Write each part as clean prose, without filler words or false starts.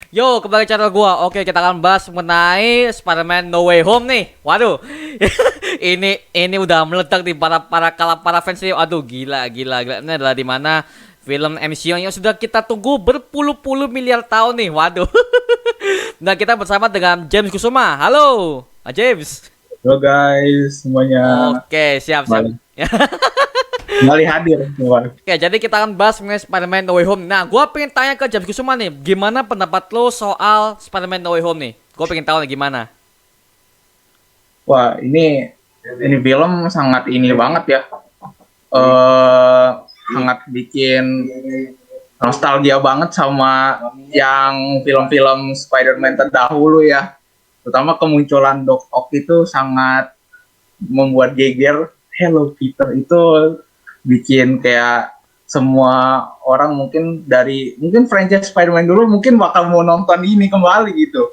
Yo, kembali ke channel gua. Oke, kita akan bahas mengenai Spider-Man No Way Home nih. Waduh. Ini udah meledak di para fans nih. Aduh, gila. Ini adalah dimana film MCU yang sudah kita tunggu berpuluh-puluh miliar tahun nih. Waduh. Nah, kita bersama dengan James Kusuma. Halo, James. Halo guys, semuanya Oke, siap. kembali, kembali hadir semua. Oke, jadi kita akan bahas mengenai Spider-Man No Way Home. Nah, gua pengen tanya ke James Kusuma nih, gimana pendapat lo soal Spider-Man No Way Home nih? Gua pengen tahu nih gimana. Wah, ini film sangat ini banget ya. eh Sangat bikin nostalgia banget sama yang film-film Spider-Man terdahulu ya. Terutama kemunculan Doc Ock itu sangat membuat geger. Hello Peter itu bikin kayak semua orang mungkin franchise Spider-Man dulu mungkin bakal mau nonton ini kembali gitu.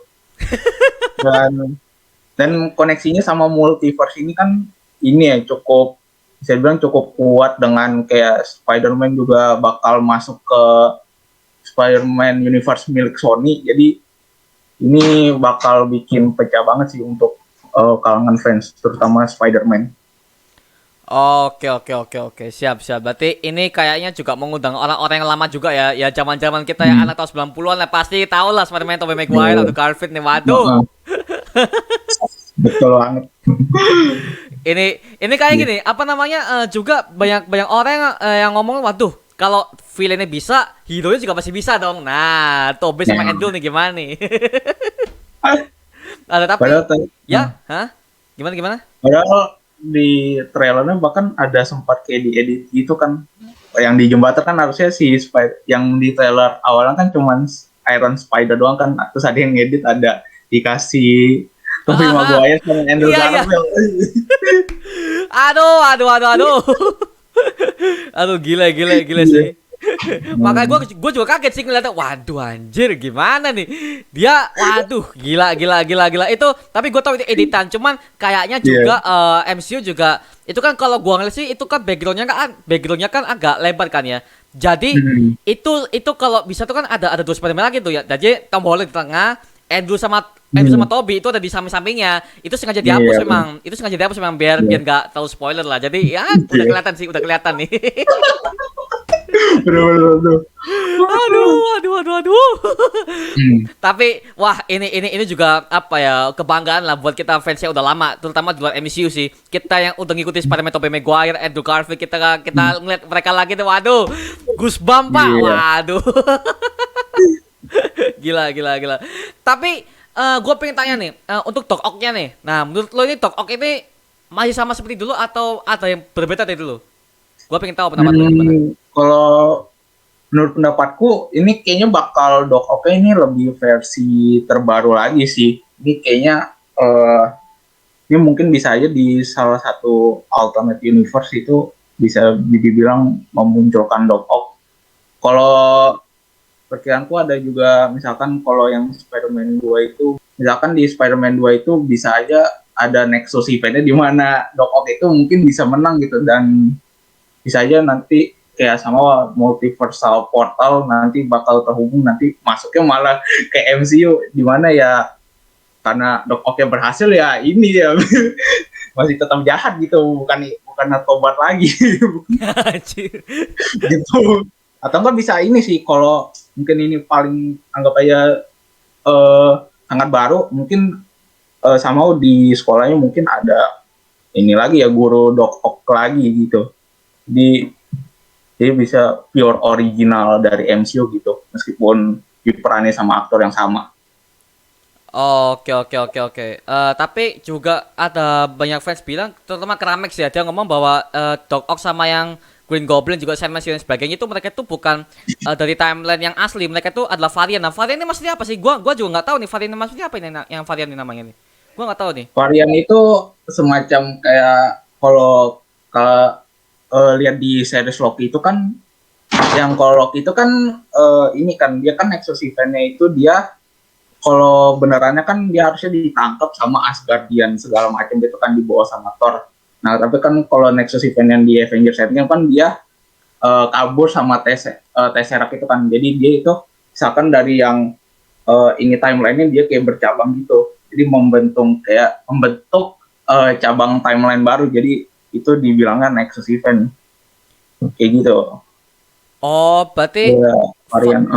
Dan koneksinya sama multiverse ini kan ini ya cukup, bisa bilang cukup kuat, dengan kayak Spider-Man juga bakal masuk ke Spider-Man universe milik Sony. Jadi ini bakal bikin pecah banget sih untuk kalangan fans terutama Spider-Man. Oke. Siap. Berarti ini kayaknya juga mengundang orang-orang yang lama juga ya. Ya zaman-zaman kita ya anak tahun 90-an lah pasti tahu lah Spider-Man Tobey Maguire atau Garfield nih. Waduh. Betul banget. Ini kayak gini, apa namanya? Juga banyak orang yang ngomong, waduh, kalau villainnya bisa, hero-nya juga pasti bisa dong. Nah, Tobey sama Andrew nih gimana nih? Ada tapi Padahal ya, hah? Gimana? padahal di trailernya bahkan ada sempat kayak diedit gitu kan, yang di jembatan kan harusnya si Spider, yang di trailer awalnya kan cuman Iron Spider doang kan, terus ada yang ngedit, ada dikasih Tobey Maguire sama Andrew Iya. Garfield. Aduh. Aduh, gila sih. Makanya gue juga kaget sih ngeliatnya. Waduh, anjir, gimana nih? Dia, waduh, gila. Itu, tapi gue tahu itu editan. Cuman kayaknya juga MCU juga itu kan, kalau gue ngeliat sih itu kan backgroundnya kan agak lebar kan ya. Jadi itu kalau bisa tuh kan ada dua Spider-Man lagi tuh ya. Jadi Tom Holland di tengah, Andrew sama Toby itu ada di samping-sampingnya. Itu sengaja dihapus memang. Itu sengaja dihapus memang biar nggak tahu spoiler lah. Jadi ya udah kelihatan nih. Bener. Aduh. Tapi wah, ini juga apa ya, kebanggaan lah buat kita fans yang udah lama, terutama di luar MCU sih. Kita yang udah ngikutin Spider-Man Tobey Maguire, Andrew Garfield, kita ngeliat mereka lagi tuh, waduh. Goosebumps, Pak. Waduh. Gila. Tapi gue pengen tanya nih, untuk Doc Ock-nya nih. Nah, menurut lo ini Doc Ock ini masih sama seperti dulu atau ada yang berbeda dari dulu? Gue pengen tahu pendapat lo gimana. Kalau menurut pendapatku ini kayaknya bakal Doc Ock ini lebih versi terbaru lagi sih. Ini kayaknya ini mungkin bisa aja di salah satu alternate universe itu bisa dibilang memunculkan Doc Ock. Kalau perkiraanku ada juga, misalkan kalau yang Spider-Man 2 itu, misalkan di Spider-Man 2 itu bisa aja ada Nexus eventnya di mana Doc Ock itu mungkin bisa menang gitu, dan bisa aja nanti kayak sama multiversal portal nanti bakal terhubung, nanti masuknya malah ke MCU di mana ya, karena Doc Ock yang berhasil ya ini ya masih tetap jahat gitu, bukan tobat lagi gitu. Atau enggak bisa ini sih, kalau mungkin ini paling anggap aja sangat baru, mungkin sama di sekolahnya mungkin ada ini lagi ya, guru Doc Ock lagi gitu. Jadi bisa pure original dari MCU gitu, meskipun diperannya sama aktor yang sama. Oke. Tapi juga ada banyak fans bilang, terutama Kramex ya, dia ngomong bahwa Doc Ock sama yang Green Goblin juga Sandman dan sebagainya itu mereka tuh bukan dari timeline yang asli, mereka tuh adalah varian. Nah, varian ini maksudnya apa sih? Gua juga nggak tahu nih varian ini maksudnya apa ini, yang varian ini namanya nih. Gua nggak tahu nih. Varian itu semacam kayak, kalau lihat di series Loki itu kan, yang kalau Loki itu kan ini kan dia kan Nexus event-nya itu, dia kalau benerannya kan dia harusnya ditangkap sama Asgardian segala macam gitu kan, dibawa sama Thor. Nah, tapi kan kalau Nexus event yang di Avengers setting kan dia kabur sama Tesseract itu kan. Jadi dia itu misalkan dari yang ini timeline-nya dia kayak bercabang gitu. Jadi membentuk cabang timeline baru. Jadi itu dibilangnya Nexus Event. Kayak gitu. Oh, berarti Ya, varian.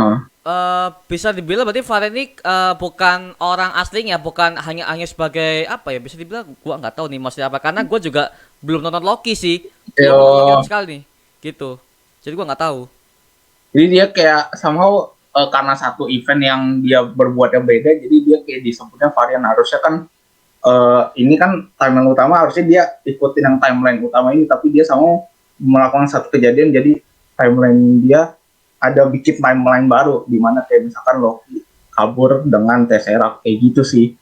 bisa dibilang berarti Varen ini bukan orang aslinya, bukan hanya hanya sebagai apa ya? Bisa dibilang gua nggak tahu nih maksudnya apa karena gua juga belum nonton Loki sih. Gua nonton Loki Yo, sekali nih, gitu. Jadi gua nggak tahu. jadi dia kayak somehow karena satu event yang dia berbuat yang beda, jadi dia kayak disebutnya varian. Harusnya kan ini kan timeline utama, harusnya dia ikutin yang timeline utama ini, tapi dia sama melakukan satu kejadian, jadi timeline dia ada bikin timeline baru, di mana kayak misalkan Loki kabur dengan Tesseract kayak gitu sih.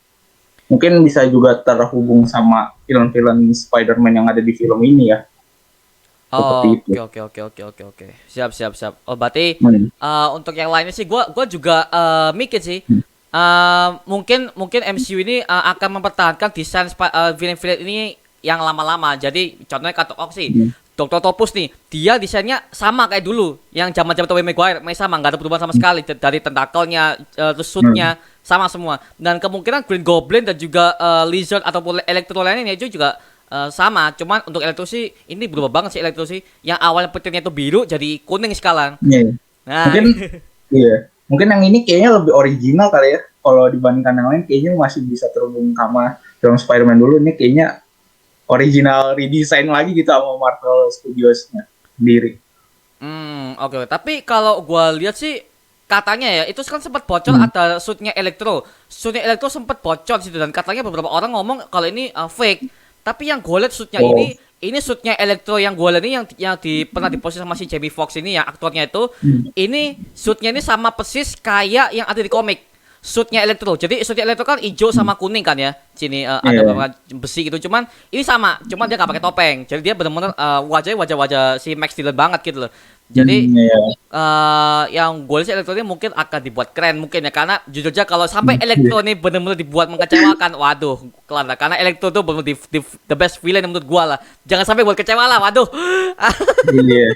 Mungkin bisa juga terhubung sama film-film Spider-Man yang ada di film ini ya, seperti Oh, itu. oke. Siap, siap, siap. Oh, berarti Hmm. untuk yang lainnya sih gua juga mikir sih. Hmm. Mungkin mungkin MCU ini akan mempertahankan desain villain-villain ini yang lama-lama. Jadi contohnya kata Oxy, Hmm. Dr. Octopus nih, dia desainnya sama kayak dulu, yang zaman-zaman Tobey Maguire, masih sama, nggak ada perubahan sama sekali dari tentakelnya, terus suitnya sama semua. Dan kemungkinan Green Goblin dan juga Lizard ataupun Electro lainnya itu juga sama. Cuman untuk Electro sih ini berubah banget sih Electro sih. Yang awalnya petirnya itu biru jadi kuning sekarang. Iya. Nah, Mungkin iya. Mungkin yang ini kayaknya lebih original kali ya. Kalau dibandingkan yang lain kayaknya masih bisa terhubung sama film Spider-Man dulu. Ini kayaknya original redesign lagi gitu sama Marvel Studios-nya sendiri. oke. Tapi kalau gua lihat sih katanya ya itu kan sempat bocor ada suitnya Electro. Suitnya Electro sempat bocor situ dan katanya beberapa orang ngomong kalau ini fake. Tapi yang gue lihat suitnya Oh. ini suitnya Electro yang gue lihat ini yang pernah diposisi sama si Jamie Foxx ini yang aktornya itu ini suitnya ini sama persis kayak yang ada di komik. Suitnya Electro. Jadi suitnya Electro kan hijau sama kuning kan ya. Sini ada Iya. beberapa besi gitu. Cuman ini sama. Cuman dia nggak pakai topeng. Jadi dia benar-benar wajahnya wajah-wajah si Max Dillon banget gitu loh. Jadi Iya. yang gue lihat Electro ini mungkin akan dibuat keren mungkin ya karena jujur aja kalau sampai Electro ini benar-benar dibuat mengecewakan, waduh, kelar lah. Karena Electro tuh benar the best villain menurut gue lah. Jangan sampai buat kecewa lah, waduh. Iya.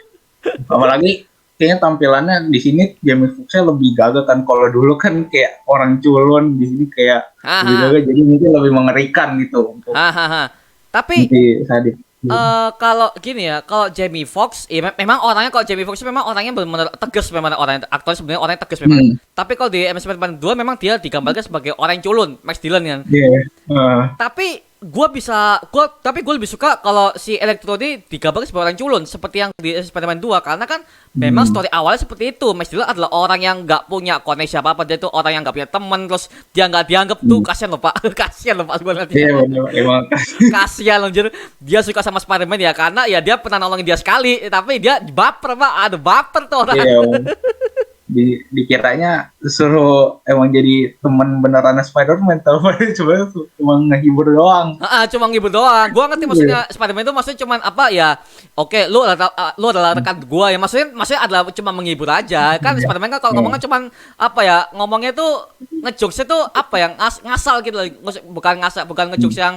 Apalagi kayaknya tampilannya di sini Jamie Foxx-nya lebih gagah kan. Kalau dulu kan kayak orang culun, di sini kayak lebih Haha. gagah, jadi mungkin lebih mengerikan gitu untuk Hahaha. Tapi di Sadip. kalau gini ya, kalau Jamie Foxx, ya memang orangnya kalau Jamie Foxx memang orangnya benar-benar tegas memang orangnya aktornya sebenarnya orangnya tegas memang. Tapi kalau di Spider-Man 2 memang dia digambarkan sebagai orang yang culun, Max Dillon kan. Iya. Tapi gue lebih suka kalau si Electro ini digambarkan sebagai orang culun seperti yang di Spider-Man 2 karena kan memang story awalnya seperti itu. Max Dillon adalah orang yang nggak punya koneksi apa-apa, dia itu orang yang nggak punya teman, terus dia nggak dianggap tuh kasihan loh Pak. Kasihan loh Pak sebenarnya. Iya benar emang. Kasihan loh anjir. Dia suka sama Spider-Man ya karena ya dia pernah nolongin dia sekali, tapi dia baper Pak. Aduh baper tuh orang. Iya. Dikiranya suruh emang jadi teman beneran Spider-Man, tapi coba cuma ngehibur doang. Cuma ngibul doang. Gua ngerti maksudnya Spider-Man itu maksudnya cuman apa ya? Oke, lu adalah rekan gua ya. Maksudnya adalah cuma menghibur aja. Kan Spider-Man kan kalau ngomongnya cuman apa ya? Ngomongnya tuh ngejokes itu apa ya? Ngasal gitu loh. Bukan ngejokes yang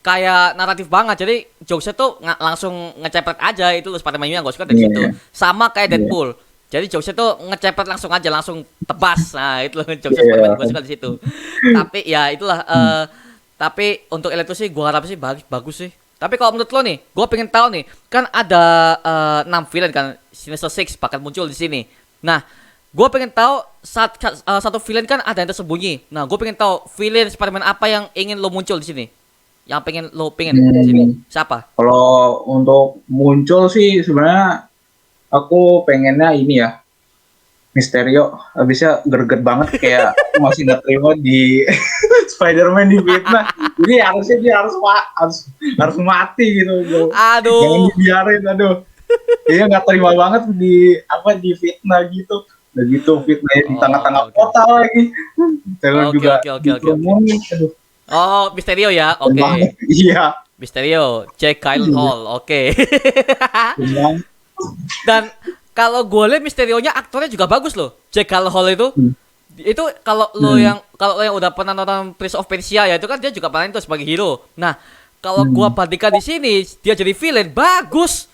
kayak naratif banget. Jadi jokesnya tuh langsung ngecepret aja itu Spider-Man yang gue suka dari situ. Sama kayak Deadpool. Jadi jokesnya tuh ngecepet langsung aja, langsung tebas. Nah itu loh jokesnya Spider-Man gue suka di situ. Tapi ya itulah. Tapi untuk Electro sih gue harap sih bagus sih. Tapi kalau menurut lo nih, gue pengen tahu nih, kan ada 6 villain kan, Sinister Six bakal muncul di sini. Nah, gue pengen tahu satu villain kan ada yang tersembunyi. Nah, gue pengen tahu villain Spider-Man apa yang ingin lo muncul di sini. Yang pengen di sini. Siapa? Kalau untuk muncul sih sebenarnya aku pengennya ini ya, Mysterio. Habisnya greget banget kayak masih nggak terima di Spider-Man di fitnah. Jadi harusnya dia harus mati gitu. Aduh. Jangan dibiarin, aduh. Dia nggak terima banget di fitnah gitu. Udah gitu fitnahnya di tengah-tengah kota lagi. Terus juga dikerumunin, aduh. Oh, Mysterio ya. Oke. Iya. Mysterio, Jake Gyllenhaal. Oke. Dan kalau gue lihat Mysterio-nya aktornya juga bagus loh. Jake Gyllenhaal itu kalau lo yang udah pernah nonton Prince of Persia ya itu kan dia juga pernah itu sebagai hero. Nah, kalau gua bandingkan di sini dia jadi villain bagus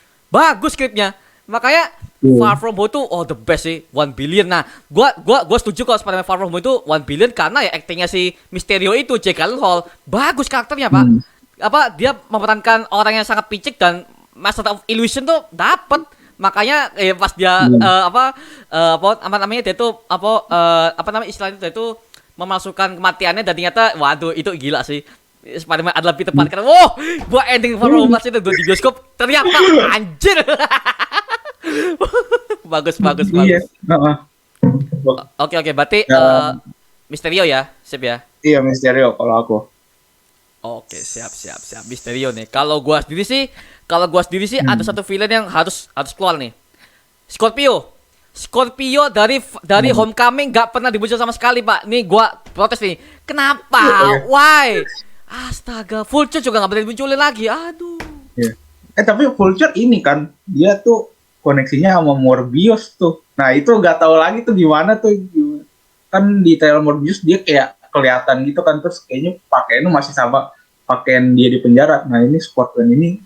skripnya. Makanya Far From Home itu the best sih, 1 billion. Nah, gua setuju kalau Spider-Man Far From Home itu 1 billion karena ya aktingnya si Mysterio itu, Jake Gyllenhaal, bagus karakternya, Pak. Apa dia memerankan orang yang sangat picik dan Master of Illusion tuh dapet. Makanya pas dia apa namanya dia tuh apa namanya istilahnya itu memasukkan kematiannya dan ternyata waduh itu gila sih. Spider-Man adalah Peter Parker. Wow, gua ending Far From Home itu di bioskop teriak, Pak, anjir. bagus. Iya. Heeh. Oke, berarti Mysterio ya, sip ya. Iya, Mysterio kalau aku. Oke, siap. Mysterio nih. Kalau gua sendiri sih ada satu villain yang harus keluar nih. Scorpio dari Homecoming nggak pernah dimuncul sama sekali, Pak. Nih gua protes nih. Kenapa? Why? Astaga, Vulture juga nggak pernah dimunculin lagi. Aduh. Iya. Tapi Vulture ini kan dia tuh koneksinya sama Morbius tuh. Nah, itu nggak tahu lagi tuh gimana tuh. Kan di trailer Morbius dia kayak kelihatan gitu kan, terus kayaknya pakaiannya masih sama pakaian dia di penjara. Nah, ini Scorpion ini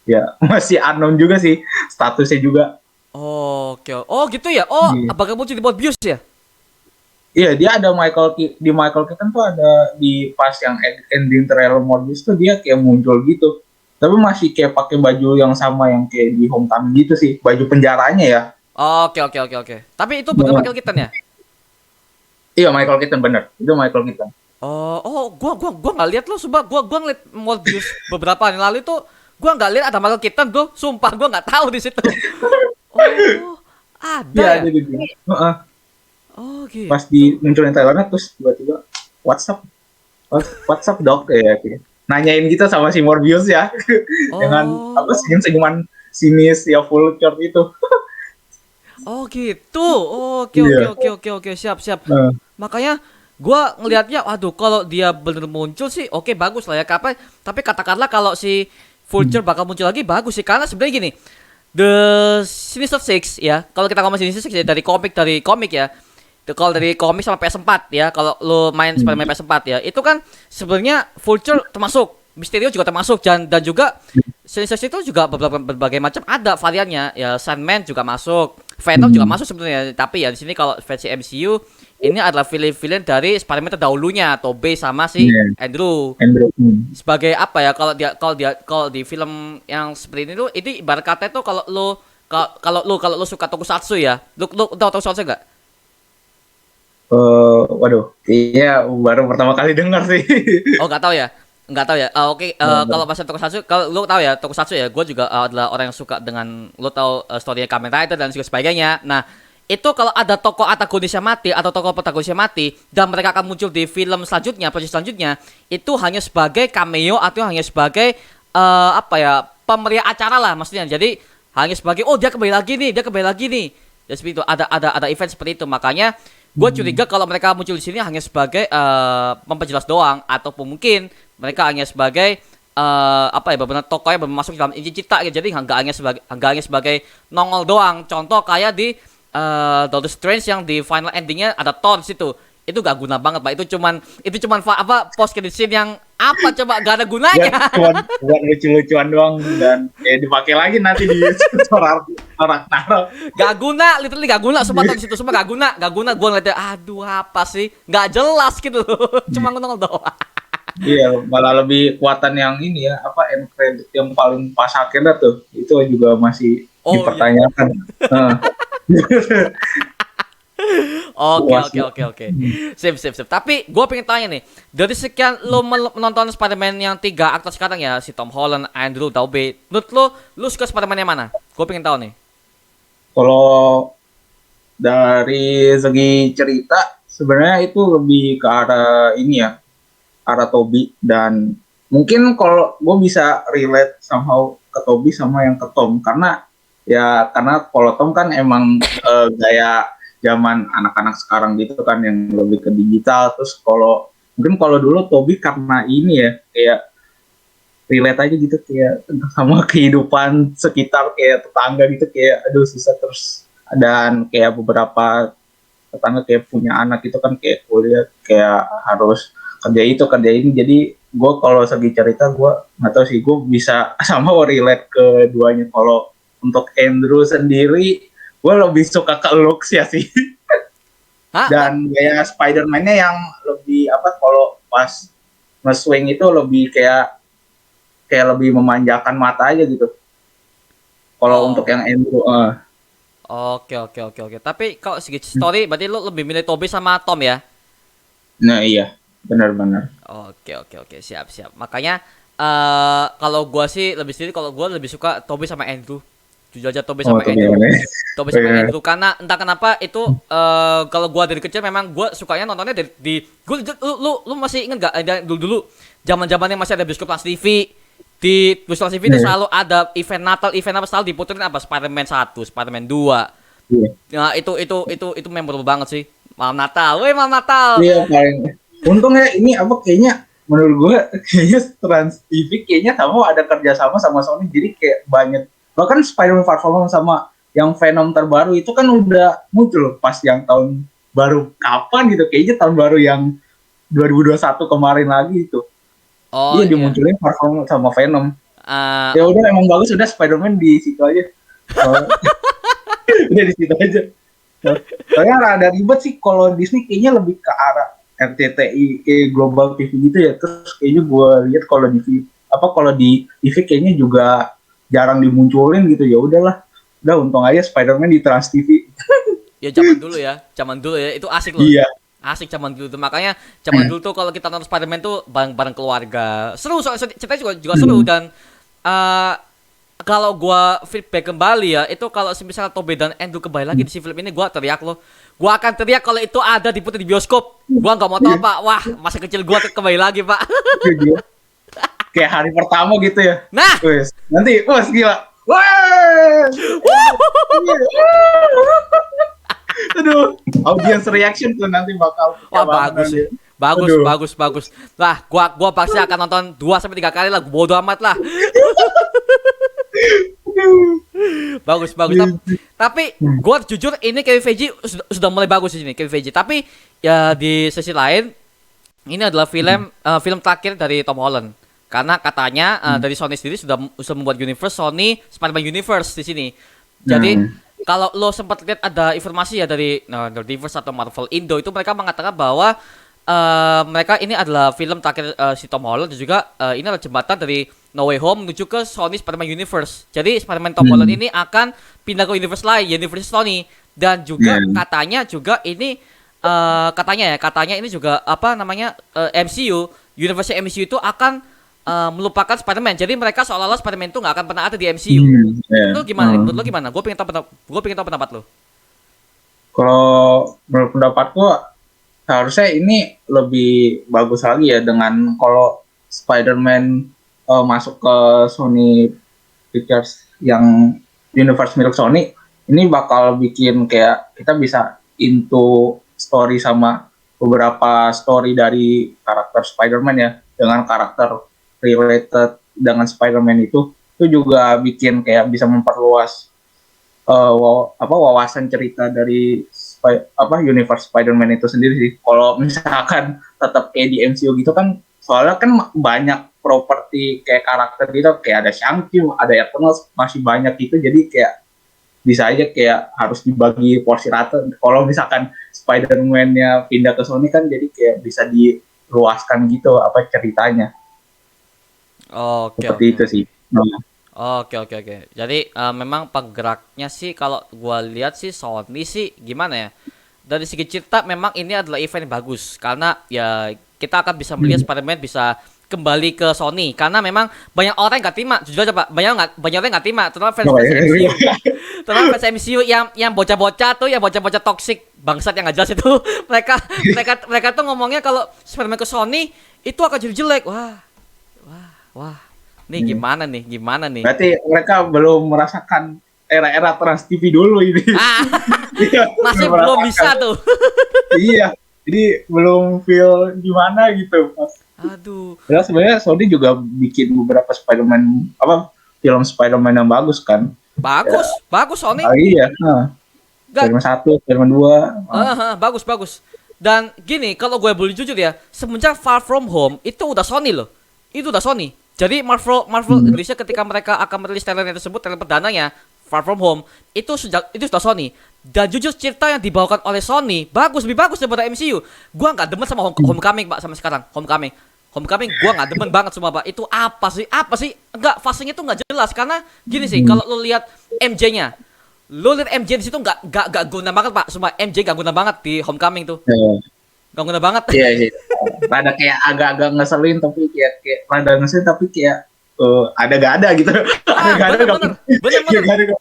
ya masih unknown juga sih statusnya juga. Oke. Oh gitu ya. Oh, apakah muncul di Morbius ya? Iya, dia ada Michael Keaton tuh ada di pas yang ending trailer Morbius tuh dia kayak muncul gitu. Tapi masih kayak pakai baju yang sama yang kayak di Homecoming gitu sih, baju penjaranya ya. Oke. Tapi itu bener Michael Keaton ya? Iya, Michael Keaton bener. Itu Michael Keaton. Gua nggak lihat loh, sumpah. Gua ngeliat Morbius beberapa hari lalu itu, gua nggak lihat ada Michael Keaton, bro. Sumpah, gua nggak tahu di situ. Oh, ada ya? Gitu. Oh, gitu. Pas di munculin trailernya terus tiba-tiba WhatsApp dok kayak nanyain gitu sama si Morbius ya. Dengan apa senyuman sinis ya Vulture itu. Oh gitu. Oke. Siap. Makanya gua ngelihatnya, waduh, kalau dia bener muncul sih, oke, bagus lah ya. Tapi katakanlah kalau si Vulture bakal muncul lagi, bagus sih. Karena sebenarnya gini, The Sinister Six ya, kalau kita ngomong Sinister Six ya, dari komik ya. Kalau dari komik sama PS4 ya, kalau lo main Spider-Man PS4 ya, itu kan sebenarnya Vulture termasuk, Mysterio juga termasuk, dan juga Sinister Six itu juga berbagai macam ada variannya ya. Sandman juga masuk, Venom juga masuk sebenarnya. Tapi ya di sini kalau versi MCU ini adalah villain dari Spider-Man terdahulunya, Tobey sama si Andrew. Sebagai apa ya, kalau di film yang seperti ini tuh, itu ibarat kata itu kalau lo suka tokusatsu ya. Lu tahu tokusatsu enggak? Waduh, iya baru pertama kali dengar sih. Oh, nggak tahu ya. Oke. Kalau bahasa tokusatsu, kalau lo tahu ya tokusatsu ya, gue juga adalah orang yang suka dengan, lo tahu story Kamen Rider dan sebagainya. Nah, itu kalau ada tokoh antagonisnya mati atau tokoh protagonisnya mati dan mereka akan muncul di film selanjutnya, proses selanjutnya, itu hanya sebagai cameo atau hanya sebagai pemeriah acara lah maksudnya. Jadi hanya sebagai dia kembali lagi nih. Ya seperti itu, ada event seperti itu. Makanya gue curiga kalau mereka muncul di sini hanya sebagai memperjelas doang, ataupun mungkin mereka hanya sebagai benar-benar tokoh yang masuk dalam inti cerita gitu. Jadi nggak hanya sebagai nongol doang. Contoh kayak di Doctor Strange yang di final endingnya ada Thor di situ. Itu gak guna banget, Pak. Itu cuman post credit scene yang coba gak ada gunanya. Ya, buat lucu-lucuan doang dan dipakai lagi nanti di Ragnarok. Gak guna, literally gak guna. Semua di situ semua gak guna. Gue ngeliatnya, aduh apa sih? Gak jelas gitu. Cuma nongol doang. Iya, malah lebih kuatan yang ini ya, end credit yang paling pas akhirnya tuh. Itu juga masih dipertanyakan. Oke. Sip. Tapi gue pengen tanya nih, dari sekian lo menonton Spider-Man yang 3 aktor sekarang ya, si Tom Holland, Andrew, Tobey, menurut lo suka Spider-Man yang mana? Gue pengen tahu nih. Kalau dari segi cerita sebenarnya itu lebih ke arah ini ya, arah Tobey. Dan mungkin kalau gue bisa relate somehow ke Tobey sama yang ke Tom, karena kalau Tom kan emang gaya zaman anak-anak sekarang gitu kan, yang lebih ke digital. Terus kalau dulu Tobey karena ini ya kayak relate aja gitu, kayak sama kehidupan sekitar, kayak tetangga gitu, kayak aduh susah. Terus dan kayak beberapa tetangga kayak punya anak gitu kan, kayak kuliah kayak harus kerja ini. Jadi gue kalau segi cerita gue nggak tahu sih, gue bisa sama relate keduanya. Kalau untuk Andrew sendiri gue lebih suka ke looks ya sih. Hah? Dan gaya Spider-Man-nya yang lebih apa, kalau pas nge-swing itu lebih kayak lebih memanjakan mata aja gitu. Kalau untuk Oh. yang Andrew, Oke, oke, oke, oke. Tapi kalau segi story berarti lu lebih milih Tobey sama Tom ya? nah iya, benar-benar. Oke, oke, oke. Siap, siap. Makanya kalau gua sih lebih sendiri, kalau gua lebih suka Tobey sama Andrew. Jujur aja Tobey Oh, sama tuh Andrew. gimana? Tobey Oh, sama iya. Andrew karena entah kenapa itu kalau gua dari kecil memang gua sukanya nontonnya di gua, lu masih inget gak ada dulu-dulu zaman-zamannya masih ada bioskop Trans TV. Di bioskop Trans TV itu Iya, selalu ada event Natal, event apa selalu diputerin apa Spider-Man 1, Spider-Man 2. iya. Nah, itu memorable banget sih. Malam Natal. Woi, malam Natal. Iya, paling untungnya ini apa, kayaknya menurut gue kayaknya Trans TV kayaknya sama ada kerjasama sama Sony, jadi kayak banyak, bahkan Spider-Man Far From Home sama yang Venom terbaru itu kan udah muncul pas yang tahun baru kapan gitu, kayaknya tahun baru yang 2021 kemarin lagi itu. Oh Iya, iya. dimunculin Far From Home sama Venom. Eh, Ya udah, emang bagus, udah Spider-Man di situ aja. Oh, udah di situ aja. Soalnya rada ribet sih kalau Disney, kayaknya lebih ke arah RCTI, Global TV gitu ya. Terus kayaknya gue lihat kalau di TV kayaknya juga jarang dimunculin gitu. Ya udahlah, udah untung aja Spider-Man di Trans TV. ya zaman dulu ya. Zaman dulu ya. Itu asik loh. Iya. Asik zaman dulu tuh. Makanya zaman dulu tuh kalau kita nonton Spider-Man tuh bareng-bareng keluarga. Seru soalnya ceritanya juga seru dan eh kalau gua feedback kembali ya, itu kalau misalnya Tobey dan Andrew kembali lagi di si film ini gua teriak loh. Gua akan teriak kalau itu ada diputar di bioskop. Gua nggak mau tahu, Pak. Wah, masa kecil gua kembali lagi, Pak. Iya. Kayak hari pertama gitu ya. Nah, Wes, nanti wes gila. Wah! Aduh, audience reaction tuh nanti bakal pecah wah banget bagus nanti. sih. Bagus, Aduh. bagus, bagus. Lah, gua pasti akan nonton 2 sampai 3 kali lah. Bodoh amat lah. Bagus, bagus. Tapi gua jujur ini Kevin Feige sudah mulai bagus di sini, Kevin Feige. Tapi ya di sisi lain ini adalah film terakhir dari Tom Holland. Karena katanya dari Sony sendiri sudah membuat universe Sony Spider-Man Universe di sini. Jadi kalau lo sempat lihat ada informasi ya dari The Universe atau Marvel Indo itu mereka mengatakan bahwa mereka ini adalah film terakhir si Tom Holland dan juga ini adalah jembatan dari No Way Home menuju ke Sony Spider-Man Universe. Jadi Spider-Man Tom Holland ini akan pindah ke universe lain, universe Sony dan juga katanya juga ini katanya ini juga apa namanya MCU, universe MCU itu akan melupakan Spider-Man. Jadi mereka seolah-olah Spider-Man itu nggak akan pernah ada di MCU. Menurut gimana? Menurut lo gimana? Gue pengen tahu pendapat lo. Kalau menurut pendapatku, seharusnya ini lebih bagus lagi ya, dengan kalau Spider-Man masuk ke Sony Pictures yang universe milik Sony, ini bakal bikin kayak kita bisa into story sama beberapa story dari karakter Spider-Man ya, dengan karakter related dengan Spider-Man itu juga bikin kayak bisa memperluas wawasan cerita dari universe Spider-Man itu sendiri sih. Kalau misalkan tetap kayak di MCU gitu kan, soalnya kan banyak properti kayak karakter gitu, kayak ada Shang-Chi, ada Eternals, masih banyak gitu, jadi kayak bisa aja kayak harus dibagi porsi rata. Kalau misalkan Spider-Man-nya pindah ke Sony kan, jadi kayak bisa diluaskan gitu apa ceritanya. Oke, Seperti oke. itu sih. Oke, oke, oke. Jadi memang penggeraknya sih kalau gua lihat sih Sony sih gimana ya? Dari segi cerita memang ini adalah event yang bagus karena ya kita akan bisa melihat Spider-Man bisa kembali ke Sony karena memang banyak orang yang nggak terima, jujur aja Pak, banyak orang yang nggak terima, terutama fans MCU, terutama fans MCU yang bocah-bocah tuh, yang bocah-bocah toxic bangsat yang nggak jelas itu, mereka tuh ngomongnya kalau Spider-Man ke Sony itu akan jadi jelek, wah, nih gimana nih? Berarti mereka belum merasakan era-era Trans TV dulu ini. Ah, Iya, masih belum belum merasakan. bisa tuh. Iya, jadi belum feel gimana gitu. Aduh, Ya sebenarnya Sony juga bikin beberapa Spider-Man, film Spider-Man yang bagus kan. bagus Sony. Iya, Gak, Spider-Man 1, Spider-Man 2. bagus. Dan gini, kalau gue boleh jujur ya, semenjak Far From Home itu udah Sony loh. Itu udah Sony. Jadi Marvel Indonesia ketika mereka akan merilis trailer tersebut, trailer perdananya Far From Home itu sudah Sony. Dan jujur cerita yang dibawakan oleh Sony lebih bagus daripada MCU. Gua nggak demen sama Homecoming Pak sampai sekarang. Homecoming gua nggak demen banget semua Pak. Itu apa sih? Enggak, fasenya itu nggak jelas karena gini sih, kalau lu lihat MJ-nya. Lu lihat MJ di situ nggak guna banget Pak. Semua MJ nggak guna banget di Homecoming tuh. Nggak guna banget. Iya. Rada kayak agak-agak ngeselin tapi kayak rada ngeselin tapi kayak ada gak ada gitu. Bener.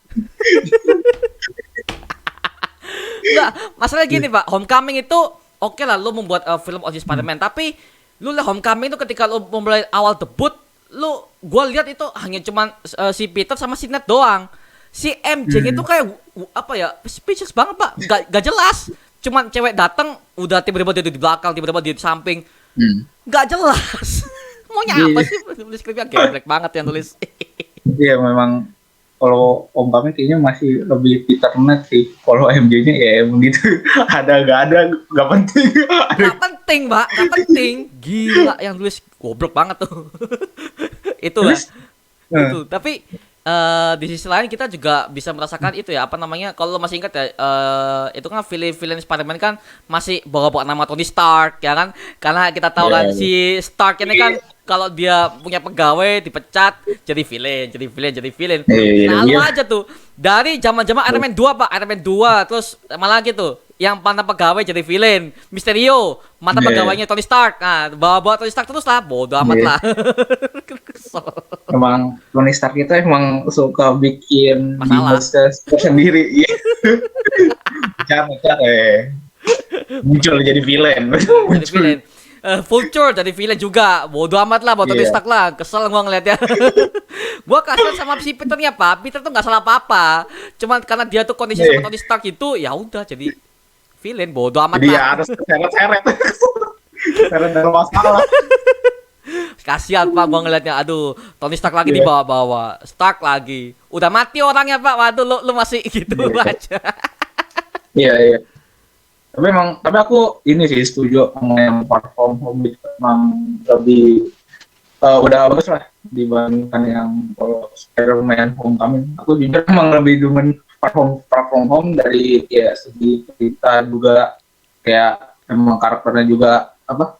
Enggak, masalah gini Pak, Homecoming itu oke lah lu membuat film origin Spider-Man, tapi lu lihat Homecoming itu ketika lu memulai awal debut, gua lihat itu hanya cuman si Peter sama si Ned doang. Si MJ itu kayak apa ya, speechless banget Pak, gak jelas. Cuman cewek datang, udah tiba-tiba dia di belakang, tiba-tiba dia di samping, gak jelas. Maunya apa sih? Nulis skripnya geblek banget yang tulis. Iya memang. Kalau Homecoming kayaknya masih lebih Peter Ned sih. Kalau MJ-nya ya emang gitu. Ada gak penting. Gak penting, Mbak. Gak penting. Gila yang tulis goblok banget tuh. Itulah. Itu. Tapi di sisi lain kita juga bisa merasakan itu ya, apa namanya? Kalau lo masih ingat ya, itu kan villain Spider-Man kan masih bawa-bawa nama Tony Stark, ya kan? Karena kita tahu kan si Stark ini kan kalau dia punya pegawai dipecat jadi villain. Lalu aja tuh dari zaman-zaman Iron Man 2 Pak, Iron Man 2 terus malah lagi tuh yang mantan pegawai jadi villain, Mysterio mantan pegawainya Tony Stark. Nah, bawa Tony Stark terus lah, bodo amat lah. Emang Tony Stark itu emang suka bikin masalah sendiri. Bicara muncul jadi villain. Vulture jadi villain juga, bodo amat lah buat Tony Stark lah, kesel gua ngeliatnya. Gua kasihan sama si Peternya Pak, Peter tuh nggak salah apa-apa, cuman karena dia tuh kondisi sama Tony Stark itu, ya udah jadi villain, bodo amat jadi lah. Dia harus seret dalam masalah. Kasihan Pak gua ngeliatnya, aduh Tony Stark lagi dibawa-bawa, Stark lagi, udah mati orangnya Pak, waduh lu masih gitu aja. Iya. Tapi aku ini sih setuju sama yang Far From Home itu memang lebih udah bagus lah dibandingkan yang kalau Spider-Man Homecoming. Aku jujur emang lebih demen Far From Home dari ya segi cerita juga, kayak emang karakternya juga apa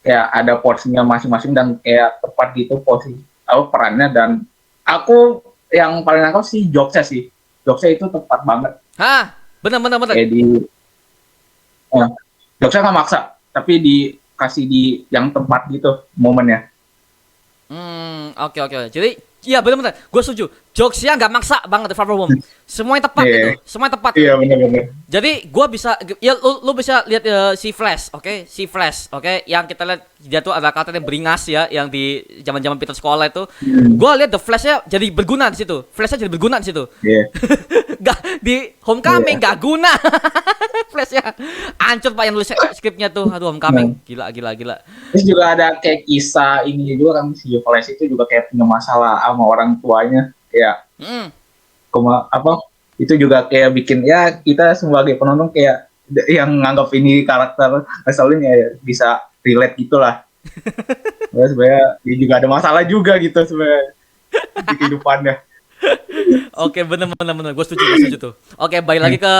kayak ada porsinya masing-masing dan kayak tepat gitu posisi perannya, dan aku yang paling nangkep sih Jokesnya itu tepat banget. Bener. Kayak Jokesnya nggak maksa, tapi dikasih di yang tepat gitu momennya. Oke. Jadi, iya benar. Gue setuju. Jokesnya nggak maksa banget di Far From Home. Semuanya tepat gitu. Semuanya tepat. Iya benar. Jadi gue bisa, ya lu bisa lihat si Flash, oke? Si Flash, oke? Yang kita lihat dia tuh ada karakter yang beringas ya, yang di zaman-zaman Peter sekolah itu. Gue lihat The Flash-nya jadi berguna di situ. Flash-nya jadi berguna di situ. Gak di Homecoming gak guna. Flash-nya hancur Pak yang nulis skripnya tuh. Aduh Homecoming gila. Terus juga ada kayak kisah ini juga kan, si Flash itu juga kayak punya masalah sama orang tuanya, kayak itu juga kayak bikin ya kita sebagai penonton kayak yang nganggap ini karakter ngeselin ya bisa relate gitulah. Sebenarnya dia juga ada masalah juga gitu sebenarnya di kehidupannya. Oke, bener. Gue setuju tuh. Oke, balik lagi ke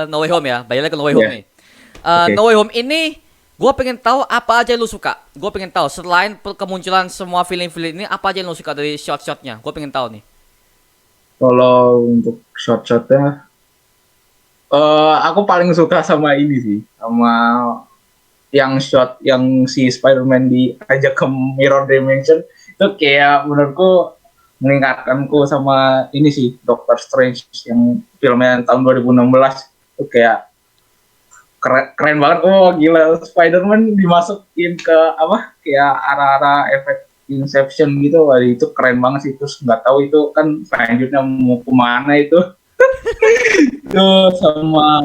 No Way Home ya. Nih. No Way Home ini gue pengen tahu apa aja yang lu suka. Gue pengen tahu selain kemunculan semua film-film ini, apa aja yang lu suka dari shot-shotnya. Gue pengen tahu nih. Kalau untuk shot-shotnya, aku paling suka sama ini sih, sama yang shot yang si Spider-Man diajak ke Mirror Dimension. Itu kayak menurutku mengingatkanku sama ini sih, Doctor Strange yang filmnya tahun 2016. Itu kayak keren banget. Oh gila, Spider-Man dimasukin ke kayak arah-arah efek Inception gitu. Wah, itu keren banget sih. Terus nggak tahu itu kan selanjutnya mau kemana itu. Itu sama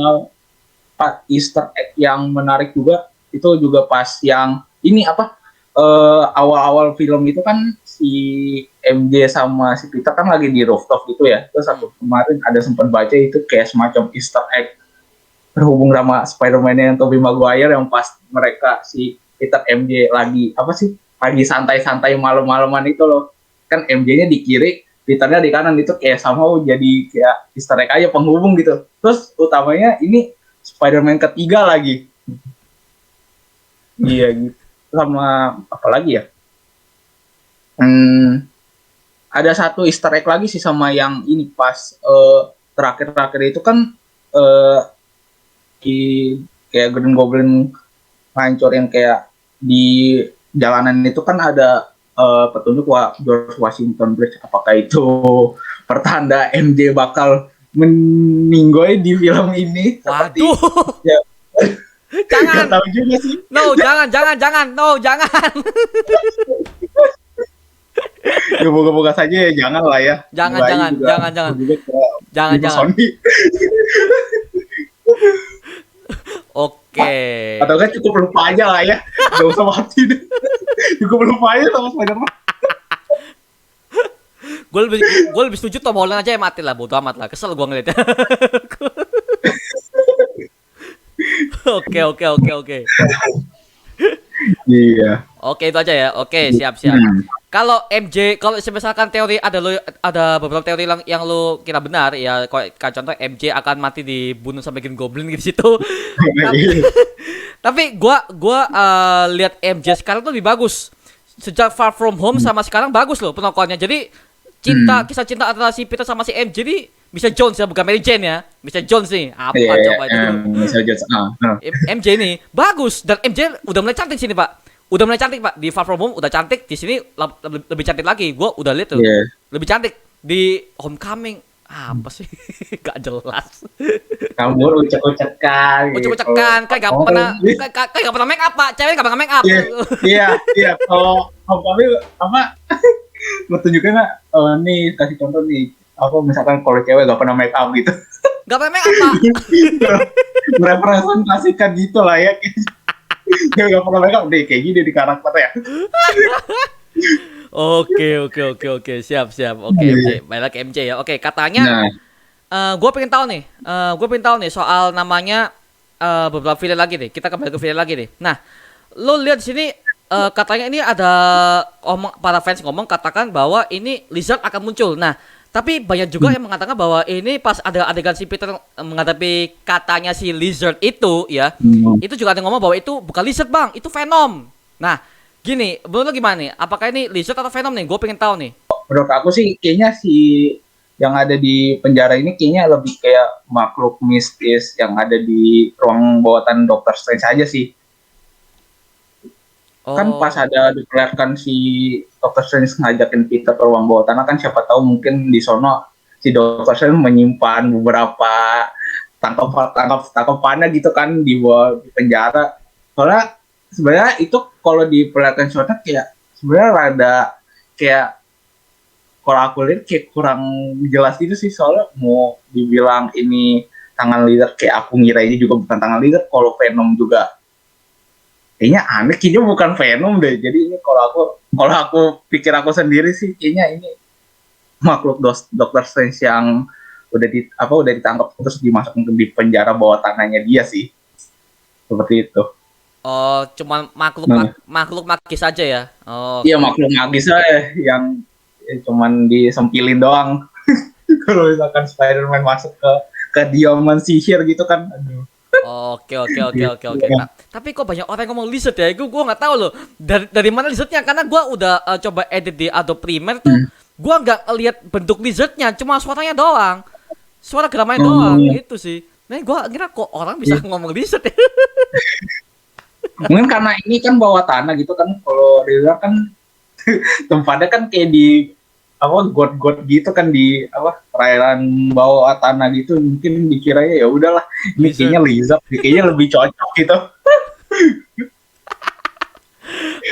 Easter egg yang menarik juga, itu juga pas yang ini awal-awal film itu kan si MJ sama si Peter kan lagi di rooftop gitu ya. Terus aku kemarin ada sempat baca itu kayak semacam Easter egg berhubung sama Spider-Man yang Tobey Maguire, yang pas mereka si Peter MJ lagi lagi santai-santai malam-malaman itu loh. Kan MJ-nya di kiri, Peternya di kanan itu kayak sama jadi kayak Easter egg aja penghubung gitu. Terus utamanya ini Spider-Man ketiga lagi. Iya gitu. Sama apa lagi ya? Ada satu Easter egg lagi sih sama yang ini pas terakhir-terakhir itu kan di kayak Green Goblin ngancurin kayak di jalanan itu kan ada petunjuk George Washington Bridge. Apakah itu pertanda MJ bakal meninggoy di film ini? Waduh. Ya, Jangan. nggak tahu juga sih. No, jangan. No, jangan. Ya moga-moga saja ya, jangan lah ya. Jangan. Sony. Oke. Atau kan cukup lupa aja lah ya. Gak usah mati deh. Cukup lupa aja sama Spider-Man. Gue lebih setuju Tom Holland aja yang mati lah, bodo amat lah. Kesel gue ngeliatnya. Oke. Iya. Oke, itu aja ya. Oke, siap. Kalau MJ, kalau misalkan teori ada beberapa teori yang lo kira benar ya, kayak contoh MJ akan mati dibunuh sampai Green Goblin di situ. tapi gua lihat MJ sekarang tuh lebih bagus. Sejak Far From Home sama sekarang bagus loh penokohannya. Jadi kisah cinta antara si Peter sama si MJ ini bisa Jones ya, bukan Mary Jane ya. Bisa Jones nih. Apa coba itu? Bisa Jones. MJ ini bagus dan MJ udah mulai cantik sini, Pak. Udah mulai cantik, Pak. Di Far From Home udah cantik, di sini lebih cantik lagi. Gua udah lihat tuh. Yeah. Lebih cantik di Homecoming. Apa sih? Gak jelas. Kamu ucek-ucekan. Ucek-ucekan, kayak gak pernah make up, Pak. Cewek gak pernah make up. Iya. Kalau Homecoming apa? Bertunjuknya nih kasih contoh nih. Apa misalkan kalau cewek gak pernah make up gitu. Gak pernah make up, Pak. Merepresentasikan gitu lah ya. Dia gak pernah make up deh kayak gini di karakternya. Oke. Siap. Oke, MJ. Balik lagi MJ ya. Oke, katanya gue pengen tahu nih soal namanya beberapa film lagi nih. Kita kembali ke film lagi nih. Nah, lo lihat di sini katanya ini ada para fans ngomong katakan bahwa ini Lizard akan muncul. Nah, tapi banyak juga yang mengatakan bahwa ini pas ada adegan si Peter menghadapi katanya si Lizard itu ya, itu juga ada yang ngomong bahwa itu bukan Lizard, Bang, itu Venom. Nah, gini, menurut lo gimana nih? Apakah ini Lizard atau Venom nih? Gue pengen tahu nih. Menurut aku sih kayaknya si yang ada di penjara ini kayaknya lebih kayak makhluk mistis yang ada di ruang bawah tanah Doctor Strange aja sih. Kan pas ada diperlihatkan si Doctor Strange ngajakin Peter ke ruang bawah tanah, kan siapa tahu mungkin di sono si Doctor Strange menyimpan beberapa tangkapannya gitu kan di bawah di penjara. Soalnya sebenarnya itu kalau diperlihatkan shotnya kayak sebenarnya rada kayak kalau aku lihat kayak kurang jelas gitu sih, soalnya mau dibilang ini tangan Lizard kayak aku ngira ini juga bukan tangan Lizard. Kalau Venom juga kayaknya aneh, kayaknya bukan Venom deh. Jadi ini kalau aku pikir aku sendiri sih kayaknya ini makhluk Doctor Strange yang udah ditangkap terus dimasukkan di penjara bawah tanahnya dia sih. Seperti itu. Oh, cuman makhluk magis aja ya. Oh. Iya, makhluk magis aja yang cuman disempilin doang. Kalau misalkan Spider-Man masuk ke diaman sihir gitu kan. Aduh. Oke. Tapi kok banyak orang yang ngomong Lizard ya? Gue nggak tahu loh. Dari mana Lizardnya? Karena gue udah coba edit di Adobe Premiere tuh, gue nggak lihat bentuk Lizardnya, cuma suaranya doang, suara geramanya doang, itu sih. Nah, gue kira kok orang bisa ngomong Lizard ya. Mungkin karena ini kan bawah tanah gitu kan. Kalau di luar kan tempatnya kan kayak di got gitu kan, di perairan bawah tanah gitu. Mungkin dikiranya ya udahlah ini kayaknya Lizard, kayaknya lebih cocok gitu.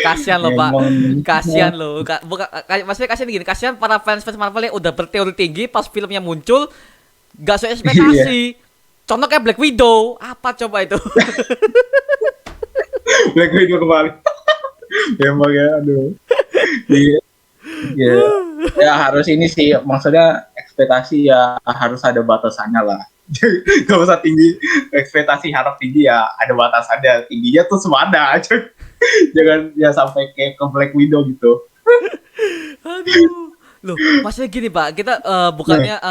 Kasian lo, Pak. Kasian lo. Maksudnya kasian gini, kasian para fans Marvel yang udah berteori tinggi pas filmnya muncul gak sesuai ekspektasi. Contoh kayak Black Widow, apa coba itu? Black Widow kembali. Emang ya, aduh. Iya. Ya harus ini sih, maksudnya ekspektasi ya harus ada batasannya lah. Gak usah tinggi, ekspektasi harap tinggi ya ada batasannya. Tingginya tuh semada aja. Jangan ya sampai kayak ke Black Widow gitu. Aduh. Loh, maksudnya gini Pak, kita bukannya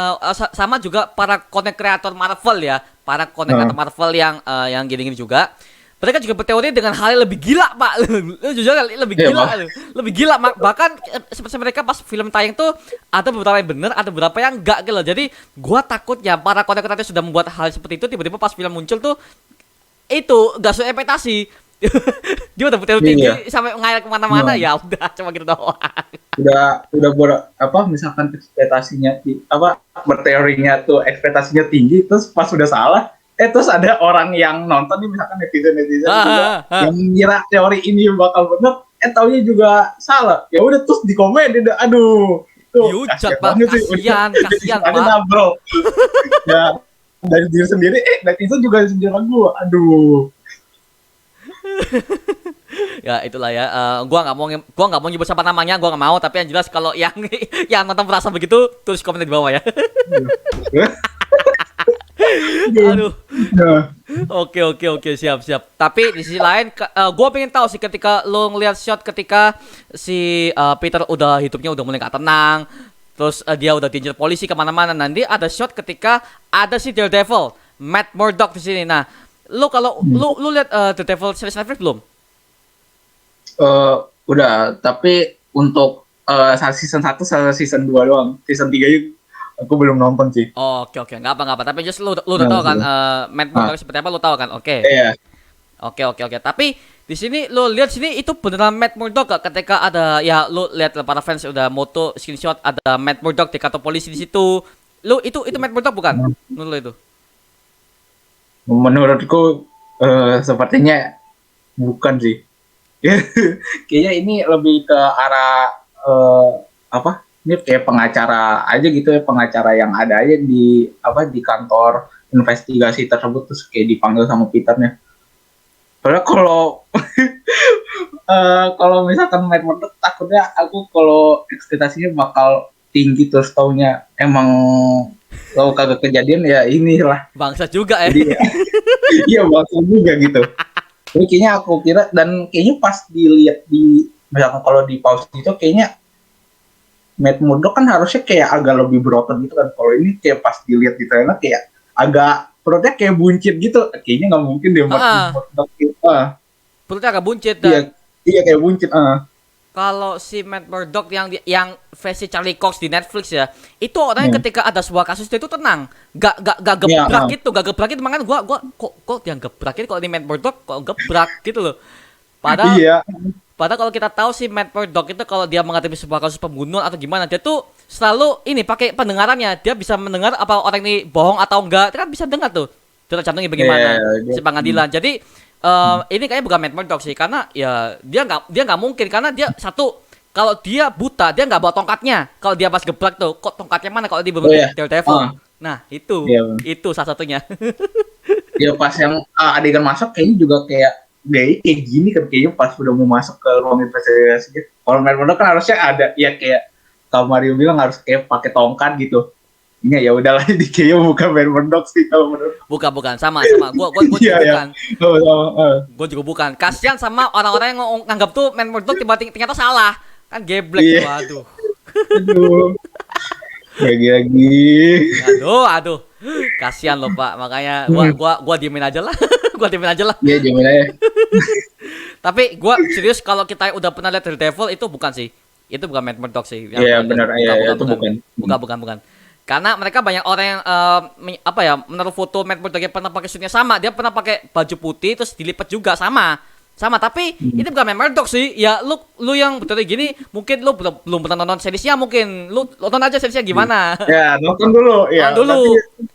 sama juga para content creator Marvel ya, para content creator Marvel yang gini-gini juga. Mereka juga berteori dengan hal yang lebih gila Pak. Lu jujur lebih Iya, gila, Pak. lebih gila. Bahkan seperti mereka pas film tayang tuh ada beberapa yang bener, ada beberapa yang enggak gitu loh. Jadi gua takutnya para content creator sudah membuat hal seperti itu, tiba-tiba pas film muncul tuh itu gak sesuai ekspektasi. Dia udah berteori tinggi Iya. sampai ngayal kemana-mana, ya udah cuma gitu doang. Apa misalkan ekspektasinya berteorinya tuh ekspektasinya tinggi, terus pas sudah salah, terus ada orang yang nonton nih, misalkan netizen juga yang mengira teori ini bakal bener, taunya juga salah, ya udah terus dikomenin, aduh itu Diujat Pak, kasihan ada Pak. double ya, dari diri sendiri, netizen juga sendiri gue, aduh. Ya itulah ya. Gua nggak mau nyebut siapa namanya, gua nggak mau. Tapi yang jelas kalau yang yang nonton merasa begitu, tulis komen di bawah ya. Aduh. Nah, Oke, siap. Tapi di sisi lain, gua pengen tahu sih ketika lo ngeliat shot ketika si Peter udah hidupnya udah mulai gak tenang, terus dia udah diincar polisi kemana-mana. Nanti ada shot ketika ada si Daredevil, Matt Murdock di sini. Nah, lo kalau lu lihat Daredevil series Netflix belum? udah, tapi untuk season 1 sama season 2 doang. Season 3 aku belum nonton sih. Oke, nggak apa. Tapi just lu udah tahu kan Matt Murdock seperti apa, lu tahu kan? Oke. Iya. Oke. Tapi di sini lu lihat sini itu beneran Matt Murdock gak? Ketika ada ya lu lihat para fans udah moto screenshot ada Matt Murdock di kantor polisi di situ. Lu itu Matt Murdock bukan? Menurut lu itu? Menurutku sepertinya bukan sih. Kayaknya ini lebih ke arah ini kayak pengacara aja gitu ya, pengacara yang ada aja di kantor investigasi tersebut, terus kayak dipanggil sama Peternya. Padahal kalau misalkan Matt Murdock, takutnya aku kalau ekspektasinya bakal tinggi, terus taunya emang kalau kagak kejadian ya inilah. Bangsa juga ya. Jadi iya bakal juga gitu. Jadi kayaknya aku kira, dan kayaknya pas dilihat misalkan kalau di pause itu kayaknya Matt Murdock kan harusnya kayak agak lebih berotot gitu kan. Kalau ini kayak pas dilihat di trailer kayak agak perutnya kayak buncit gitu. Kayaknya nggak mungkin deh Matt Murdock gitu. Perutnya agak buncit Iya kayak buncit. Kalau si Matt Murdock yang versi Charlie Cox di Netflix ya, itu orangnya ketika ada sebuah kasus itu tenang, gak gebrak gitu, makanya gua kok yang gebrak itu kalau di Matt Murdock kok gebrak gitu loh. Padahal kalau kita tahu si Matt Murdock itu kalau dia menghadapi sebuah kasus pembunuhan atau gimana, dia tuh selalu ini pakai pendengarannya, dia bisa mendengar apa orang ini bohong atau enggak, dia kan bisa dengar tuh detak jantungnya bagaimana si pengadilan. Jadi ini kayaknya bukan Matt Murdock sih, karena ya dia nggak mungkin, karena dia satu, kalau dia buta dia nggak bawa tongkatnya, kalau dia pas gebrak tuh kok tongkatnya mana kalau dia Daredevil. Nah itu salah satunya. Ya pas yang adegan masuk kayaknya juga kayak gini kan, kayaknya pas udah mau masuk ke ruang investigasi. Kalau Matt Murdock kan harusnya ada ya, kayak kalau Mario bilang harus kayak pakai tongkat gitu. Ini ya udahlah, di kayaknya bukan Matt Murdock sih kalau menurut. Bukan sama. Gua juga bukan. Gua juga bukan. Kasihan sama orang-orang yang nganggap tuh Matt Murdock ternyata salah. Kan geblek. Waduh. Aduh. Lagi. Aduh. Kasihan loh Pak. Makanya gua diemin aja lah. Iya, diemin aja. Tapi gua serius, kalau kita udah pernah lihat Daredevil itu bukan sih. Itu bukan Matt Murdock sih. Iya benar, itu bukan. Bukan. Karena mereka banyak orang yang menaruh foto Matt Murdock yang pernah pakai suitnya sama, dia pernah pakai baju putih terus dilipat juga sama, tapi itu bukan Matt Murdock sih. Ya lu yang betul gini, mungkin lu belum pernah nonton seriesnya, mungkin lu nonton aja seriesnya gimana. Ya nonton dulu ya. Nanti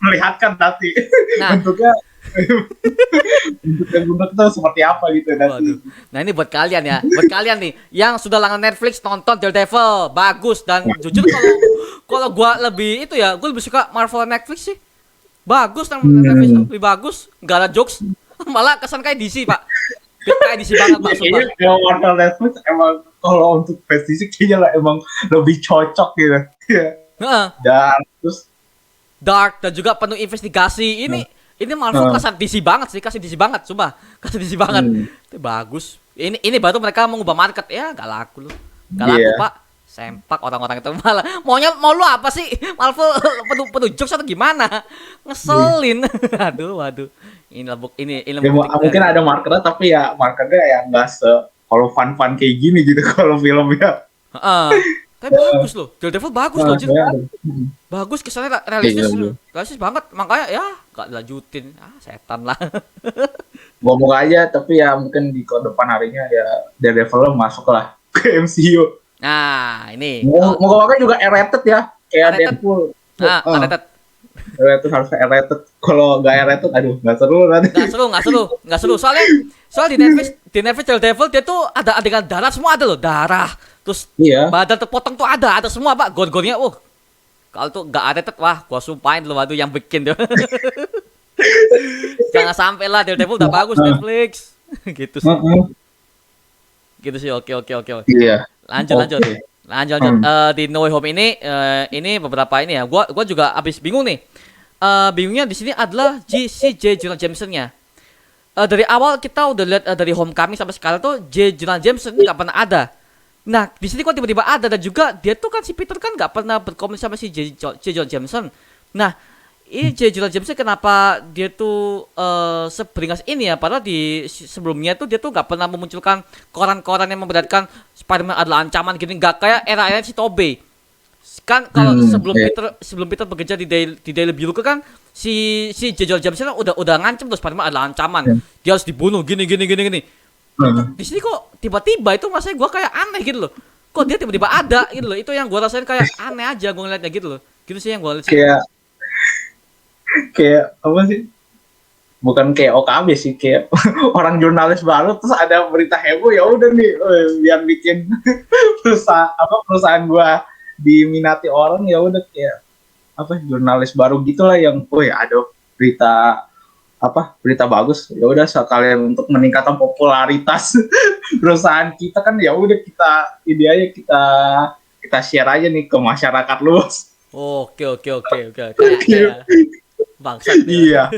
melihatkan nanti bentuknya bentuk itu seperti apa gitu nanti. Nah ini buat kalian nih yang sudah langganan Netflix, nonton Daredevil, bagus. Dan jujur kalau gua lebih itu ya, gua lebih suka Marvel Netflix sih, bagus. Netflix lebih bagus, nggak ada jokes, malah kesan kayak DC Pak, kayak DC banget Pak. Kayaknya kalau Marvel Netflix emang kalau untuk presisi kayaknya lah emang lebih cocok gitu. Dan terus dark dan juga penuh investigasi. Ini Marvel kasih DC banget, sumpah. Kasih DC banget. Itu bagus. Ini baru mereka mengubah market ya, gak laku loh. Gak laku Pak. Sempak orang-orang itu malah mau lu apa sih? Marvel penuh jokes atau gimana? Ngeselin. Aduh, waduh. Ini Ya, membuktikan. mungkin ada markernya tapi ya markernya ya nggak kalau fun-fun kayak gini gitu kalau film ya. Heeh. Tapi bagus loh. Daredevil bagus loh, Jin. Ya. Bagus kesannya Iya, realistis. iya. Realistis banget. Makanya ya gak lanjutin. Ah, setan lah. Ngomong aja tapi ya mungkin di ke depan harinya ya Daredevil masuk lah ke MCU. Nah, ini. Oh, Moga-moga juga R-rated ya kayak R-rated. Deadpool. ah, Unrated. R-rated harus R-rated. Kalau nggak R-rated, aduh nggak seru nanti. Nggak seru. Soalnya di Netflix Daredevil dia tuh ada adegan darah semua ada loh, darah. Terus Iya. badan terpotong tuh ada semua Pak. Gore-gorenya, kalau tuh nggak ada wah, gua sumpahin lu waduh yang bikin tuh. Jangan sampai lah Daredevil udah bagus Netflix. Gitu sih. Gitu sih. Oke. Iya. Lanjut. Oke. Lanjut. Di No Way Home ini beberapa ini ya. Gua juga abis bingung nih. Bingungnya di sini adalah si J. Jonah Jameson-nya. Dari awal kita udah lihat dari Homecoming sampai sekarang tuh J. Jonah Jameson nggak pernah ada. Nah di sini kok tiba-tiba ada dan juga dia tuh kan si Peter kan nggak pernah berkomunikasi sama si J. Jonah Jameson. Nah ini J. Jonah Jameson kenapa dia tuh seberingas ini ya? Padahal di sebelumnya tuh dia tuh nggak pernah memunculkan koran-koran yang memberatkan Spider-Man adalah ancaman gini, nggak kayak era-era si Tobey. Kan kalau sebelum Peter bekerja di Daily Bugle kan si J. Jonah Jameson udah ngancem tuh Spider-Man adalah ancaman. Dia harus dibunuh gini. Di sini kok tiba-tiba itu rasanya gue kayak aneh gitu loh. Kok dia tiba-tiba ada gitu loh. Itu yang gue rasain kayak aneh aja gue ngeliatnya gitu loh. Gitu sih yang gue lihat sih. Kayak apa sih? Bukan kayak OKB sih, kayak orang jurnalis baru terus ada berita heboh ya udah nih biar bikin perusahaan gua diminati orang ya udah kayak apa jurnalis baru gitulah yang ada berita bagus ya udah sekalian untuk meningkatkan popularitas perusahaan kita kan ya udah kita share aja nih ke masyarakat luas. Oke. Kayak bangsat Iya.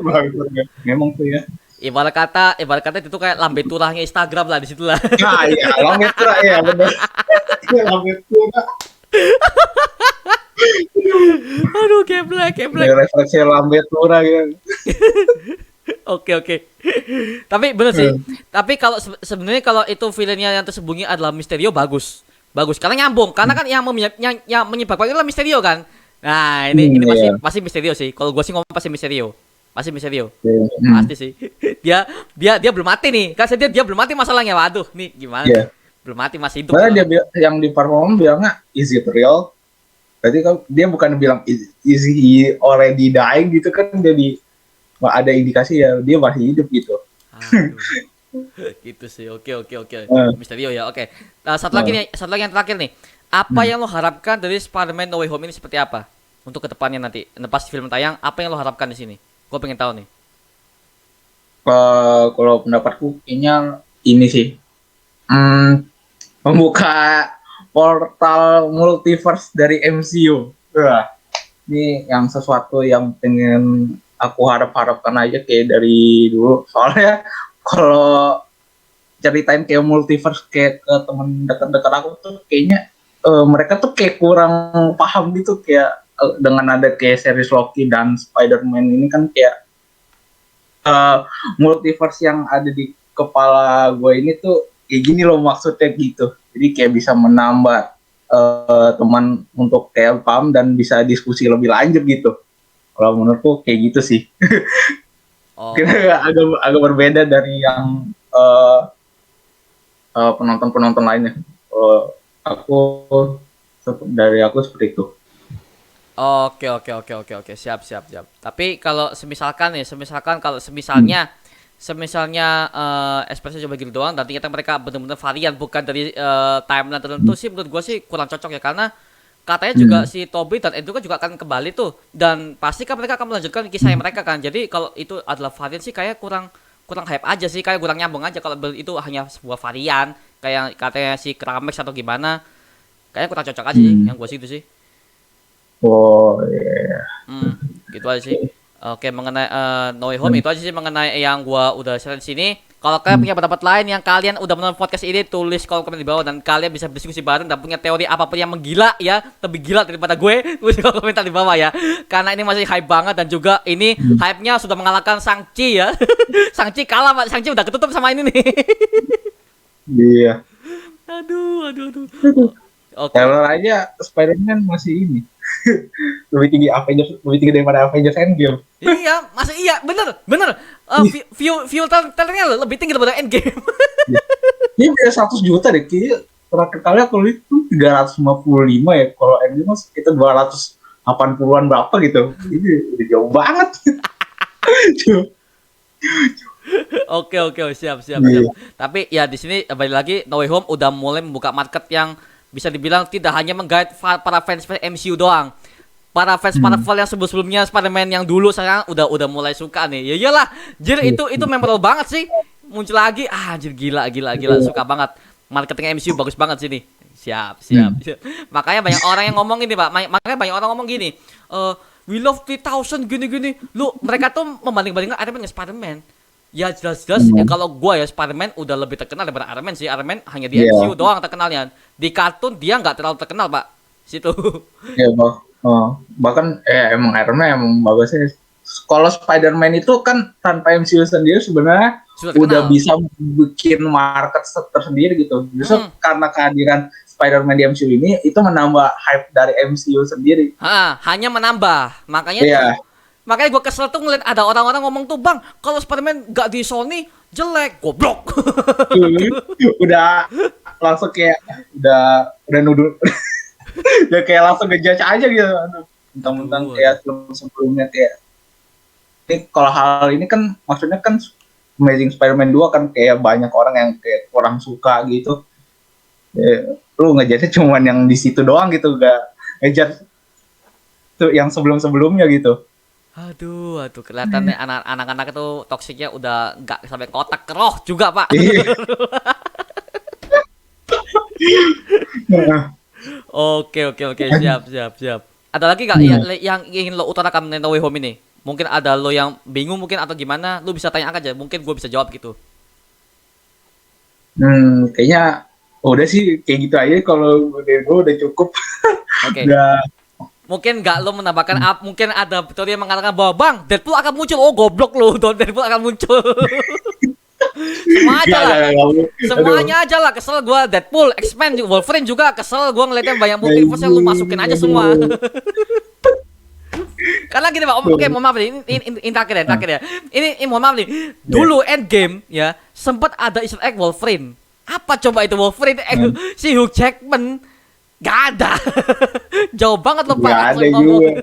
Bangsat ya. Memang tuh ya. Ibarat kata itu kayak lambe turahnya Instagram lah di situ lah. Nah, iya, lambe turah ya benar. Lambe turah. Aduh, geblek. Refleksi lambe turah gitu. Oke. Tapi bener sih. Tapi kalau sebenarnya kalau itu villainnya yang tersembunyi adalah Mysterio bagus. Karena nyambung. Karena kan yang menyebabkan itu adalah Mysterio kan. Nah, ini pasti Mysterio sih. Kalau gua sih ngomong pasti Mysterio. Pasti sih. Dia belum mati nih. Kan dia belum mati masalahnya. Waduh, nih gimana? Yeah. Belum mati masih hidup. Karena yang di perform bilangnya is it real? Berarti kan dia bukan bilang is he already dying gitu kan, jadi ada indikasi ya dia masih hidup gitu. Aduh. Gitu sih. Oke. Mysterio ya. Oke. Nah, satu lagi yang terakhir nih. Apa yang lo harapkan dari Spider-Man No Way Home ini seperti apa untuk kedepannya nanti? Pas film tayang, apa yang lo harapkan di sini? Gue pengen tahu nih. Kalau pendapatku kayaknya ini sih membuka portal multiverse dari MCU. Ini yang sesuatu yang pengen aku harapkan aja kayak dari dulu. Soalnya kalau ceritain kayak multiverse kayak ke teman dekat-dekat aku tuh kayaknya mereka tuh kayak kurang paham gitu, kayak dengan ada kayak series Loki dan Spider-Man ini kan kayak multiverse yang ada di kepala gue ini tuh kayak gini loh maksudnya gitu. Jadi kayak bisa menambah teman untuk kayak paham dan bisa diskusi lebih lanjut gitu. Kalau menurutku kayak gitu sih. Kira agak berbeda dari yang penonton lainnya. Dari aku seperti itu. Oke. Siap. Tapi kalau semisalnya ekspresi coba gitu doang, dan ternyata mereka benar-benar varian bukan dari timeline tertentu sih, menurut gue sih kurang cocok ya, karena katanya juga si Tobey dan Andrew kan juga akan kembali tuh, dan pasti kan mereka akan melanjutkan kisah mereka kan. Jadi kalau itu adalah varian sih kayak kurang hype aja sih, kayak kurang nyambung aja kalau itu hanya sebuah varian kayak katanya si Kramex atau gimana. Kayaknya kurang cocok aja sih, yang gue sih itu sih. Oh iya. Gitu aja sih. Oke, mengenai No Way Home itu aja sih mengenai yang gue udah share di sini. Kalau kalian punya pendapat lain yang kalian udah menonton podcast ini, tulis kolom komentar di bawah dan kalian bisa berdiskusi bareng dan punya teori apapun yang menggila ya, lebih gila daripada gue, tulis kolom komentar di bawah ya. Karena ini masih hype banget dan juga ini hype-nya sudah mengalahkan Shang-Chi ya. Shang-Chi kalah, Pak. Shang-Chi udah ketutup sama ini nih. Iya. Aduh. Oke. Kalau aja Spider-Man masih ini. lebih tinggi daripada Avengers Endgame. Iya, masih iya, bener. View trailernya lebih tinggi daripada Endgame. Ini bisa 100 juta deh, kayaknya terakhir kali aku lihat tuh 355 ya, kalau Endgame mas kita 280-an berapa gitu. Ini udah jauh banget. Oke, siap. Iya. Tapi ya di sini balik lagi No Way Home udah mulai membuka market yang bisa dibilang tidak hanya menggait para fans MCU doang. Para fans Marvel yang sebelumnya Spider-Man yang dulu sekarang udah mulai suka nih. Ya iyalah, Jir itu memorable banget sih. Muncul lagi, anjir gila, suka banget. Marketing MCU bagus banget sini. Siap. Makanya banyak orang yang ngomong ini, Pak. Makanya banyak orang ngomong gini. We love 3000 gini. Lu mereka tuh membanding-bandingkan Iron Man dengan Spider-Man. Ya jelas ya, kalau gua ya Spider-Man udah lebih terkenal daripada Iron Man sih. Iron Man hanya di MCU doang terkenalnya. Di kartun dia nggak terlalu terkenal, Pak. Situ. Iya, bahkan emang Iron Man emang bagusnya. Kalau Spider-Man itu kan tanpa MCU sendiri sebenarnya udah bisa bikin market tersendiri gitu. Justru karena kehadiran Spider-Man di MCU ini itu menambah hype dari MCU sendiri. Hanya menambah. Makanya gue kesel tuh ngeliat ada orang-orang ngomong tuh, Bang, kalau Spider-Man gak di Sony jelek, goblok. Udah langsung kayak udah nuduh. Udah kayak langsung ngejudge aja gitu. Mentang-mentang kayak sebelumnya kayak ini kalau hal ini kan maksudnya kan Amazing Spider-Man 2 kan kayak banyak orang yang kayak kurang suka gitu. Lu ngejudge cuman yang di situ doang gitu, gak ngejudge tuh yang sebelum-sebelumnya gitu. Aduh, kelihatannya anak-anak itu toksiknya udah nggak sampai kotak keroh juga, Pak. Oke, siap. Ada lagi nggak yang ingin lo utarakan tentang No Way Home ini? Mungkin ada lo yang bingung mungkin atau gimana, lo bisa tanya aja, mungkin gue bisa jawab gitu. Kayaknya udah sih kayak gitu aja, kalau gue udah cukup. Oke. Mungkin nggak lo menambahkan mungkin ada teori yang mengatakan bahwa Bang, Deadpool akan muncul. Oh goblok lo, Deadpool akan muncul. Semuanya aja lah kesel gue. Deadpool, X-Men, Wolverine juga kesel gue ngeliatnya banyak multiverse yang lu masukin aja semua. Karena gini, Pak. Oke, mohon maaf nih. Ini terakhir ya. Ini mohon maaf nih. Dulu Endgame ya sempat ada Easter egg Wolverine. Apa coba itu Wolverine? Si Hugh Jackman. Gak ada. Jauh banget loh, Pak. Gak ada juga.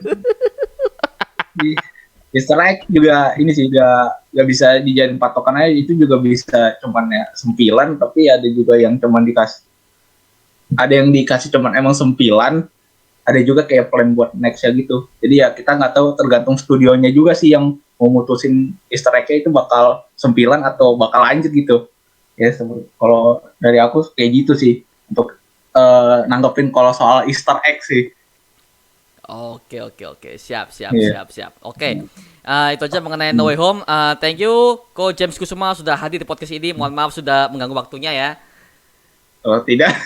Easter egg juga ini sih gak bisa dijadiin patokan aja. Itu juga bisa cuman ya sempilan, tapi ada juga yang cuman dikasih. Ada yang dikasih cuman emang sempilan. Ada juga kayak plan buat nextnya gitu. Jadi ya kita nggak tahu, tergantung studionya juga sih yang mau mutusin Easter egg-nya itu bakal sempilan atau bakal lanjut gitu. Ya kalau dari aku kayak gitu sih untuk nanggepin kalau soal Easter egg sih. Oke. Siap. Oke. Itu aja mengenai No Way Home. Thank you Ko James Kusuma sudah hadir di podcast ini. Mohon maaf sudah mengganggu waktunya ya. Oh tidak.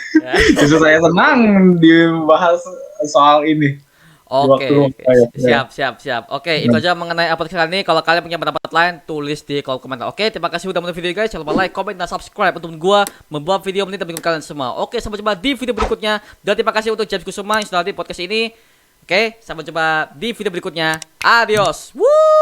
Justru saya senang dibahas soal ini. Oke. Siap. Oke, itu aja mengenai podcast kali ini. Kalau kalian punya pendapat lain, tulis di kolom komentar. Oke, terima kasih sudah menonton video guys. Jangan lupa like, comment, dan subscribe untuk gua membuat video ini dan kalian semua. Oke, sampai jumpa di video berikutnya. Dan terima kasih untuk James Kusuma yang sudah hadir di podcast ini. Oke, sampai jumpa di video berikutnya. Adios. Woo!